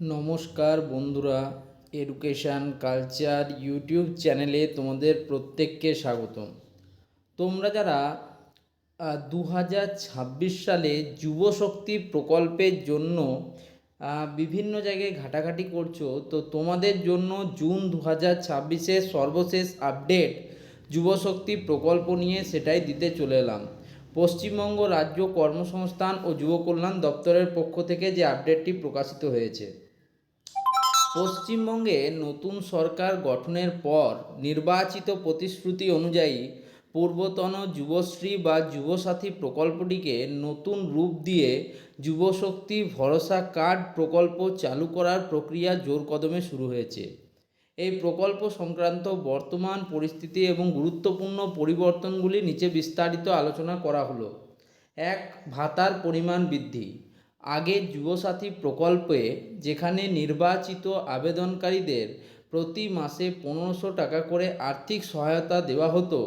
নমস্কার বন্ধুরা, education culture YouTube চ্যানেলে তোমাদের প্রত্যেককে স্বাগতম। তোমরা যারা 2026 সালে যুবশক্তি প্রকল্পের জন্য বিভিন্ন জায়গায় ঘাটাঘাটি করছো, তো তোমাদের জন্য জুন 2026-এর সর্বশেষ আপডেট যুবশক্তি প্রকল্প নিয়ে সেটাই দিতে চলে এলাম। পশ্চিমবঙ্গ রাজ্য কর্মসংস্থান ও যুব কল্যাণ দপ্তরের পক্ষ থেকে যে আপডেটটি প্রকাশিত হয়েছে। পশ্চিমবঙ্গে নতুন সরকার গঠনের পর নির্বাচিত প্রতিশ্রুতি অনুযায়ী পূর্বতন যুবশ্রী বা যুবসাথী প্রকল্পটিকে নতুন রূপ দিয়ে যুবশক্তি ভরসা কার্ড প্রকল্প চালু করার প্রক্রিয়া জোর কদমে শুরু হয়েছে। এই প্রকল্প সংক্রান্ত বর্তমান পরিস্থিতি এবং গুরুত্বপূর্ণ পরিবর্তনগুলি নিচে বিস্তারিত আলোচনা করা হলো। এক, ভাতার পরিমাণ বৃদ্ধি। আগে যুবসাথী প্রকল্পে যেখানে নির্বাচিত আবেদনকারীদের প্রতি মাসে 1500 টাকা করে আর্থিক সহায়তা দেওয়া হতো,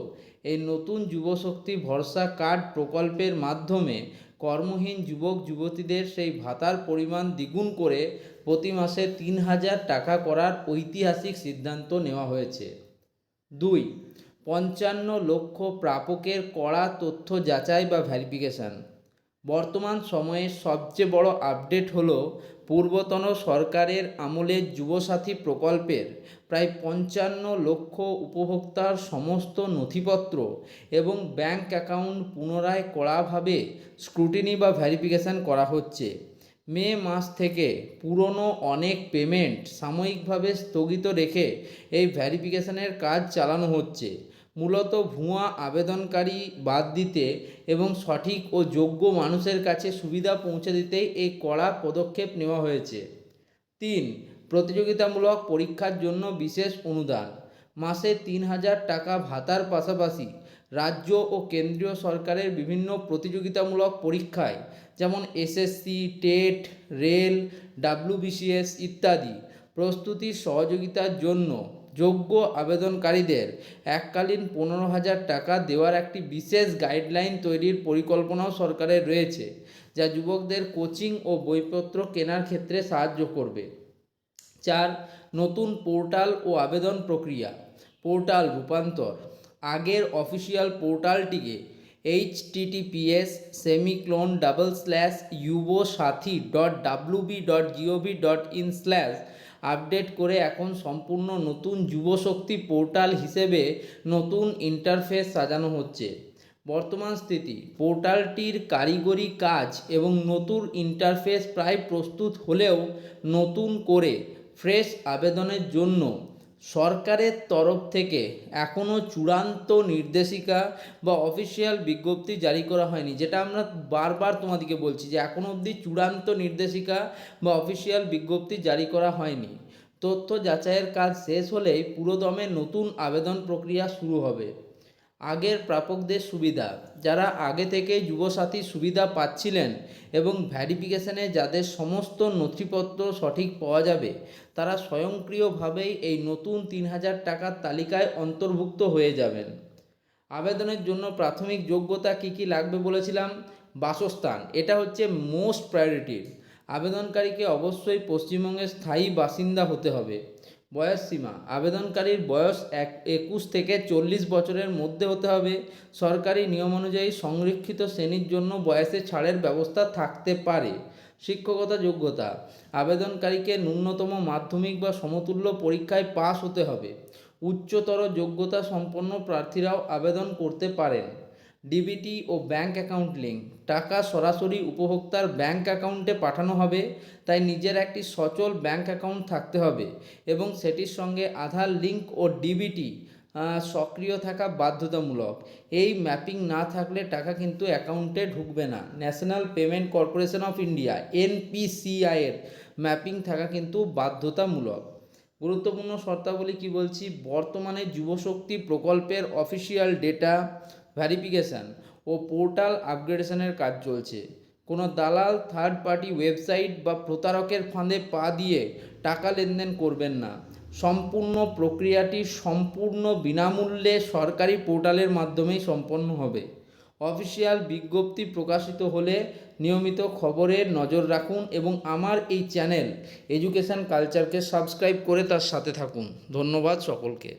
এই নতুন যুবশক্তি ভরসা কার্ড প্রকল্পের মাধ্যমে কর্মহীন যুবক যুবতীদের সেই ভাতার পরিমাণ দ্বিগুণ করে প্রতি মাসে 3000 টাকা করার ঐতিহাসিক সিদ্ধান্ত নেওয়া হয়েছে। 2, 55 লক্ষ প্রাপকের কড়া তথ্য যাচাই বা ভেরিফিকেশান। বর্তমান সময়ের সবচেয়ে বড় আপডেট হলো পূর্বতন সরকারের আমলে যুবসাথী প্রকল্পের প্রায় 55 লক্ষ উপভোক্তার সমস্ত নথিপত্র এবং ব্যাংক অ্যাকাউন্ট পুনরায় কড়াভাবে স্ক্রুটিনি বা ভেরিফিকেশান করা হচ্ছে। মে মাস থেকে পুরনো অনেক পেমেন্ট সাময়িকভাবে স্থগিত রেখে এই ভেরিফিকেশানের কাজ চালানো হচ্ছে, মূলত ভুয়া আবেদনকারী বাদ দিতে এবং সঠিক ও যোগ্য মানুষের কাছে সুবিধা পৌঁছে দিতেই এই কড়া পদক্ষেপ নেওয়া হয়েছে। 3, প্রতিযোগিতামূলক পরীক্ষার জন্য বিশেষ অনুদান। মাসে 3000 টাকা ভাতার পাশাপাশি রাজ্য ও কেন্দ্রীয় সরকারের বিভিন্ন প্রতিযোগিতামূলক পরীক্ষায় যেমন এসএসসি, টেট, রেল, ডাব্লিউবিসিএস ইত্যাদি প্রস্তুতির সহযোগিতার জন্য যোগ্য আবেদনকারীদের এককালীন 15,000 টাকা দেওয়ার একটি বিশেষ গাইডলাইন তৈরির পরিকল্পনাও সরকারের রয়েছে, যা যুবকদের কোচিং ও বইপত্র কেনার ক্ষেত্রে সাহায্য করবে। 4, নতুন পোর্টাল ও আবেদন প্রক্রিয়া। পোর্টাল রূপান্তর। আগের অফিসিয়াল পোর্টালটিকে https://yubosathi.wb.gov.in/ আপডেট করে এখন সম্পূর্ণ নতুন যুবশক্তি পোর্টাল হিসেবে নতুন ইন্টারফেস সাজানো হচ্ছে। বর্তমান স্থিতি, পোর্টালটির কারিগরি কাজ এবং নতুন ইন্টারফেস প্রায় প্রস্তুত হলেও নতুন করে ফ্রেশ আবেদনের জন্য সরকারের তরফ থেকে এখনও চূড়ান্ত নির্দেশিকা বা অফিসিয়াল বিজ্ঞপ্তি জারি করা হয়নি, যেটা আমরা বারবার তোমাদেরকে বলছি যে এখনও অবধি চূড়ান্ত নির্দেশিকা বা অফিসিয়াল বিজ্ঞপ্তি জারি করা হয়নি। তথ্য যাচাইয়ের কাজ শেষ হলেই পুরোদমে নতুন আবেদন প্রক্রিয়া শুরু হবে। আগের প্রাপকদের সুবিধা। যারা আগে থেকে যুবসাথী সুবিধা পাচ্ছিলেন এবং ভেরিফিকেশানে যাদের সমস্ত নথিপত্র সঠিক পাওয়া যাবে, তারা স্বয়ংক্রিয়ভাবেই এই নতুন 3000 টাকার তালিকায় অন্তর্ভুক্ত হয়ে যাবেন। আবেদনের জন্য প্রাথমিক যোগ্যতা কী কী লাগবে বলেছিলাম? বাসস্থান, এটা হচ্ছে মোস্ট প্রায়োরিটি। আবেদনকারীকে অবশ্যই পশ্চিমবঙ্গের স্থায়ী বাসিন্দা হতে হবে। বয়স সীমা, আবেদনকারীর বয়স 21 থেকে 40 বছরের মধ্যে হতে হবে। সরকারি নিয়ম অনুযায়ী সংরক্ষিত শ্রেণীর জন্য বয়সে ছাড়ের ব্যবস্থা থাকতে পারে। শিক্ষকতা যোগ্যতা, আবেদনকারীকে ন্যূনতম মাধ্যমিক বা সমতুল্য পরীক্ষায় পাস হতে হবে। উচ্চতর যোগ্যতা সম্পন্ন প্রার্থীরাও আবেদন করতে পারেন। ডিবিটি ও ব্যাঙ্ক অ্যাকাউন্ট লিঙ্ক, টাকা সরাসরি উপভোক্তার ব্যাঙ্ক অ্যাকাউন্টে পাঠানো হবে, তাই নিজের একটি সচল ব্যাঙ্ক অ্যাকাউন্ট থাকতে হবে এবং সেটির সঙ্গে আধার লিঙ্ক ও ডিবিটি সক্রিয় থাকা বাধ্যতামূলক। এই ম্যাপিং না থাকলে টাকা কিন্তু অ্যাকাউন্টে ঢুকবে না। National payment corporation of India এনপিসিআইয়ের ম্যাপিং থাকা কিন্তু বাধ্যতামূলক। গুরুত্বপূর্ণ শর্তাবলী কি বলছি? বর্তমানে যুবশক্তি প্রকল্পের অফিসিয়াল ডেটা ভেরিফিকেশান ও পোর্টাল আপগ্রেডেশনের কাজ চলছে। কোনো দালাল, থার্ড পার্টি ওয়েবসাইট বা প্রতারকের ফাঁদে পা দিয়ে টাকা লেনদেন করবেন না। সম্পূর্ণ প্রক্রিয়াটি সম্পূর্ণ বিনামূল্যে সরকারি পোর্টালের মাধ্যমেই সম্পন্ন হবে। অফিসিয়াল বিজ্ঞপ্তি প্রকাশিত হলে নিয়মিত খবরের নজর রাখুন এবং আমার এই চ্যানেল এডুকেশন কালচারকে সাবস্ক্রাইব করে তার সাথে থাকুন। ধন্যবাদ সকলকে।